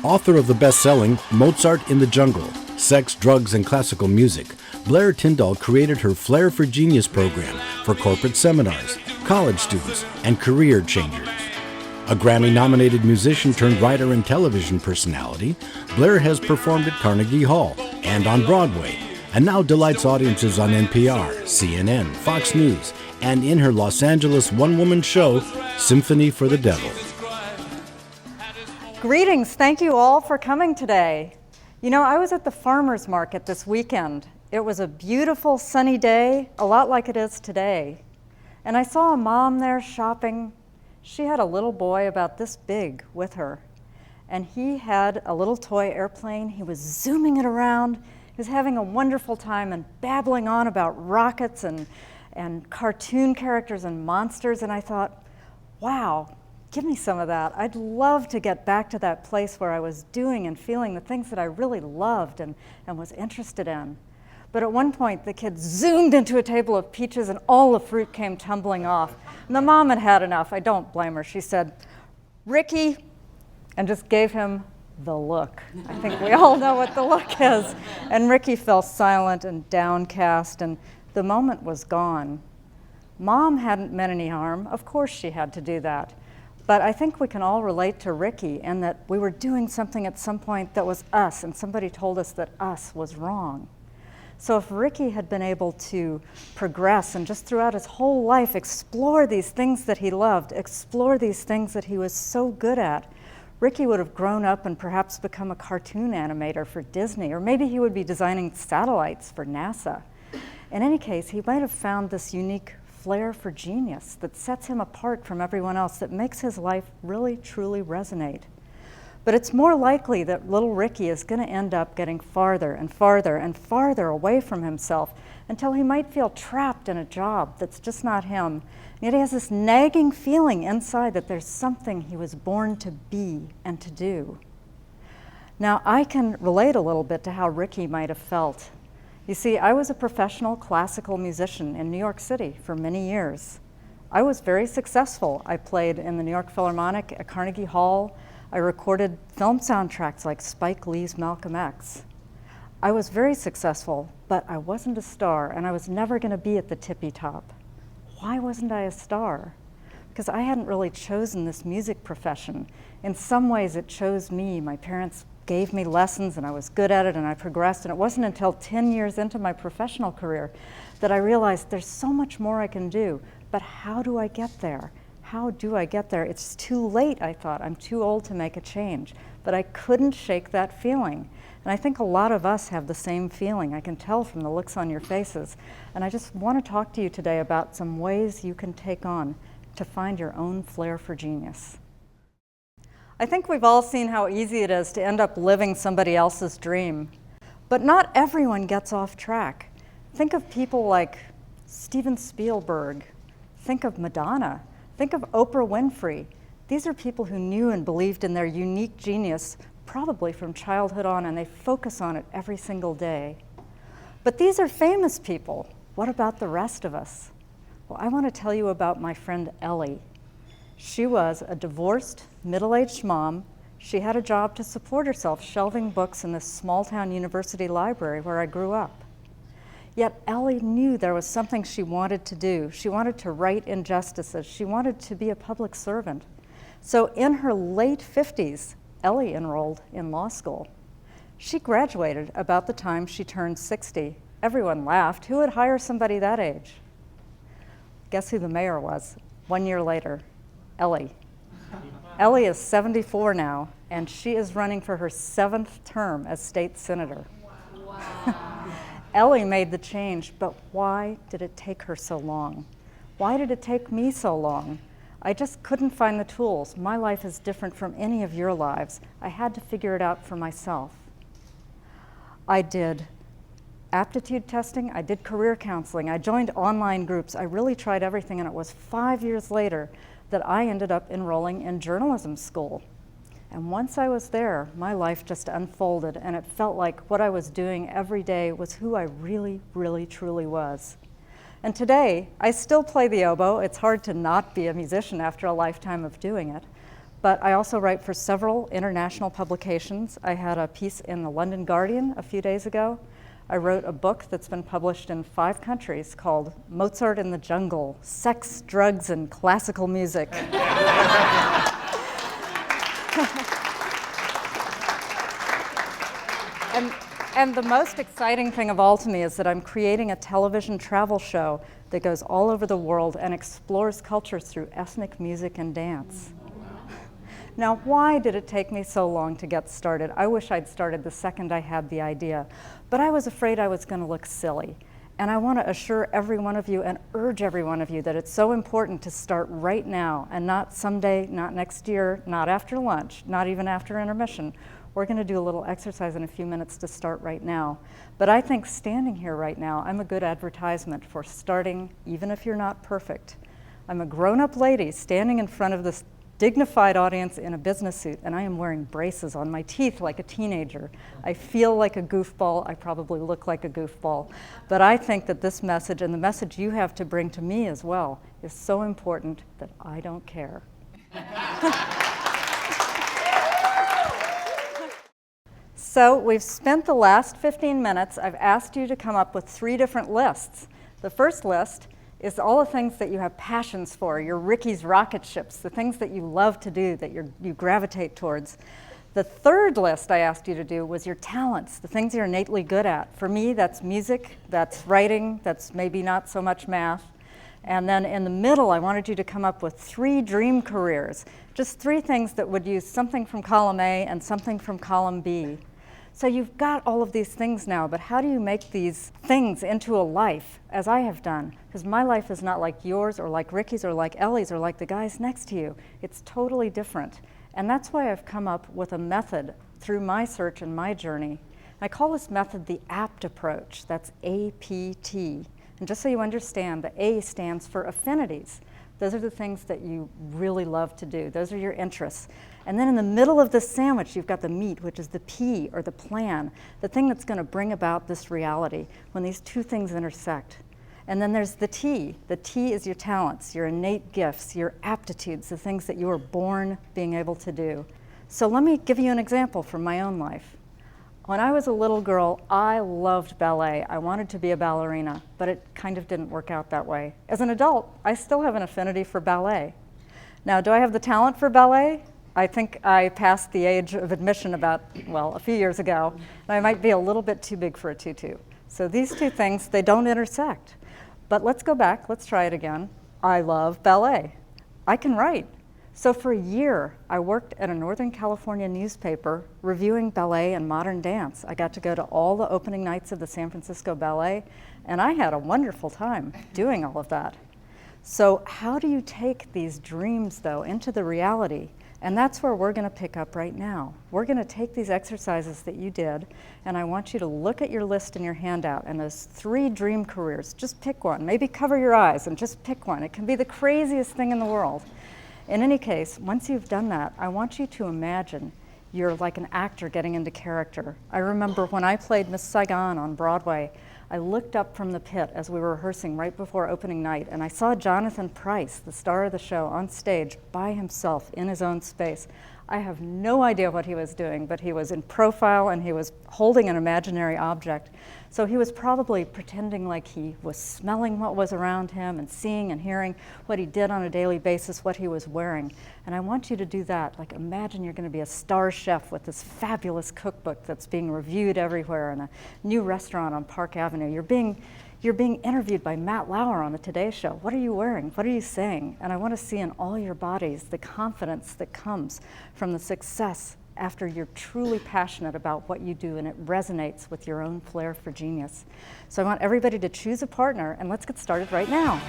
Author of the best-selling Mozart in the Jungle, Sex, Drugs, and Classical Music, Blair Tyndall created her Flair for Genius program for corporate seminars, college students, and career changers. A Grammy-nominated musician turned writer and television personality, Blair has performed at Carnegie Hall and on Broadway, and now delights audiences on NPR, CNN, Fox News, and in her Los Angeles one-woman show, Symphony for the Devil. Greetings, thank you all for coming today. You know, I was at the farmer's market this weekend. It was a beautiful sunny day, a lot like it is today. And I saw a mom there shopping. She had a little boy about this big with her. And he had a little toy airplane. He was zooming it around. He was having a wonderful time and babbling on about rockets and cartoon characters and monsters. And I thought, wow, give me some of that. I'd love to get back to that place where I was doing and feeling the things that I really loved and was interested in. But at one point, the kid zoomed into a table of peaches and all the fruit came tumbling off. And the mom had had enough. I don't blame her. She said, "Ricky," and just gave him the look. I think we all know what the look is. And Ricky fell silent and downcast, and the moment was gone. Mom hadn't meant any harm. Of course she had to do that. But I think we can all relate to Ricky in that we were doing something at some point that was us, and somebody told us that us was wrong. So if Ricky had been able to progress and just throughout his whole life explore these things that he loved, explore these things that he was so good at, Ricky would have grown up and perhaps become a cartoon animator for Disney, or maybe he would be designing satellites for NASA. In any case, he might have found this unique flair for genius that sets him apart from everyone else, that makes his life really, truly resonate. But it's more likely that little Ricky is going to end up getting farther and farther and farther away from himself until he might feel trapped in a job that's just not him. And yet he has this nagging feeling inside that there's something he was born to be and to do. Now, I can relate a little bit to how Ricky might have felt. You see, I was a professional classical musician in New York City for many years. I was very successful. I played in the New York Philharmonic at Carnegie Hall. I recorded film soundtracks like Spike Lee's Malcolm X. I was very successful, but I wasn't a star, and I was never going to be at the tippy top. Why wasn't I a star? Because I hadn't really chosen this music profession. In some ways, it chose me. My parents gave me lessons, and I was good at it, and I progressed. And it wasn't until 10 years into my professional career that I realized there's so much more I can do. But how do I get there? How do I get there? It's too late, I thought. I'm too old to make a change. But I couldn't shake that feeling. And I think a lot of us have the same feeling. I can tell from the looks on your faces. And I just want to talk to you today about some ways you can take on to find your own flair for genius. I think we've all seen how easy it is to end up living somebody else's dream. But not everyone gets off track. Think of people like Steven Spielberg. Think of Madonna. Think of Oprah Winfrey. These are people who knew and believed in their unique genius, probably from childhood on, and they focus on it every single day. But these are famous people. What about the rest of us? Well, I want to tell you about my friend Ellie. She was a divorced, middle-aged mom. She had a job to support herself, shelving books in this small-town university library where I grew up. Yet Ellie knew there was something she wanted to do. She wanted to right injustices. She wanted to be a public servant. So in her late 50s, Ellie enrolled in law school. She graduated about the time she turned 60. Everyone laughed. Who would hire somebody that age? Guess who the mayor was 1 year later? Ellie. Ellie is 74 now, and she is running for her 7th term as state senator. Wow. Ellie made the change, but why did it take her so long? Why did it take me so long? I just couldn't find the tools. My life is different from any of your lives. I had to figure it out for myself. I did aptitude testing, I did career counseling, I joined online groups. I really tried everything, and it was 5 years later that I ended up enrolling in journalism school. And once I was there, my life just unfolded, and it felt like what I was doing every day was who I really, really, truly was. And today, I still play the oboe. It's hard to not be a musician after a lifetime of doing it. but I also write for several international publications. I had a piece in the London Guardian a few days ago. I wrote a book that's been published in 5 countries called Mozart in the Jungle, Sex, Drugs, and Classical Music. And the most exciting thing of all to me is that I'm creating a television travel show that goes all over the world and explores cultures through ethnic music and dance. Now, why did it take me so long to get started? I wish I'd started the second I had the idea, but I was afraid I was going to look silly. And I want to assure every one of you and urge every one of you that it's so important to start right now and not someday, not next year, not after lunch, not even after intermission. We're going to do a little exercise in a few minutes to start right now. But I think standing here right now, I'm a good advertisement for starting, even if you're not perfect. I'm a grown-up lady standing in front of this dignified audience in a business suit, and I am wearing braces on my teeth like a teenager. I feel like a goofball. I probably look like a goofball. But I think that this message, and the message you have to bring to me as well, is so important that I don't care. So we've spent the last 15 minutes, I've asked you to come up with 3 different lists. The first list is all the things that you have passions for, your Ricky's rocket ships, the things that you love to do, that you gravitate towards. The third list I asked you to do was your talents, the things you're innately good at. For me, that's music, that's writing, that's maybe not so much math. And then in the middle, I wanted you to come up with 3 dream careers, just 3 things that would use something from column A and something from column B. So you've got all of these things now, but how do you make these things into a life, as I have done? Because my life is not like yours or like Ricky's or like Ellie's or like the guys next to you. It's totally different. And that's why I've come up with a method through my search and my journey. I call this method the APT approach. That's APT. And just so you understand, the A stands for affinities. Those are the things that you really love to do. Those are your interests. And then in the middle of this sandwich, you've got the meat, which is the P, or the plan, the thing that's going to bring about this reality when these 2 things intersect. And then there's the T. The T is your talents, your innate gifts, your aptitudes, the things that you were born being able to do. So let me give you an example from my own life. When I was a little girl, I loved ballet. I wanted to be a ballerina, but it kind of didn't work out that way. As an adult, I still have an affinity for ballet. Now, do I have the talent for ballet? I think I passed the age of admission about, well, a few years ago, and I might be a little bit too big for a tutu. So these 2 things, they don't intersect. But let's go back, let's try it again. I love ballet. I can write. So for a year, I worked at a Northern California newspaper reviewing ballet and modern dance. I got to go to all the opening nights of the San Francisco Ballet, and I had a wonderful time doing all of that. So how do you take these dreams, though, into the reality? And that's where we're going to pick up right now. We're going to take these exercises that you did, and I want you to look at your list in your handout, and those 3 dream careers, just pick one. Maybe cover your eyes and just pick one. It can be the craziest thing in the world. In any case, once you've done that, I want you to imagine you're like an actor getting into character. I remember when I played Miss Saigon on Broadway, I looked up from the pit as we were rehearsing right before opening night, and I saw Jonathan Pryce, the star of the show, on stage by himself in his own space. I have no idea what he was doing, but he was in profile and he was holding an imaginary object. So he was probably pretending like he was smelling what was around him and seeing and hearing what he did on a daily basis, what he was wearing. And I want you to do that. Like, imagine you're going to be a star chef with this fabulous cookbook that's being reviewed everywhere in a new restaurant on Park Avenue. You're being interviewed by Matt Lauer on the Today Show. What are you wearing? What are you saying? And I want to see in all your bodies the confidence that comes from the success after you're truly passionate about what you do and it resonates with your own flair for genius. So I want everybody to choose a partner, and let's get started right now.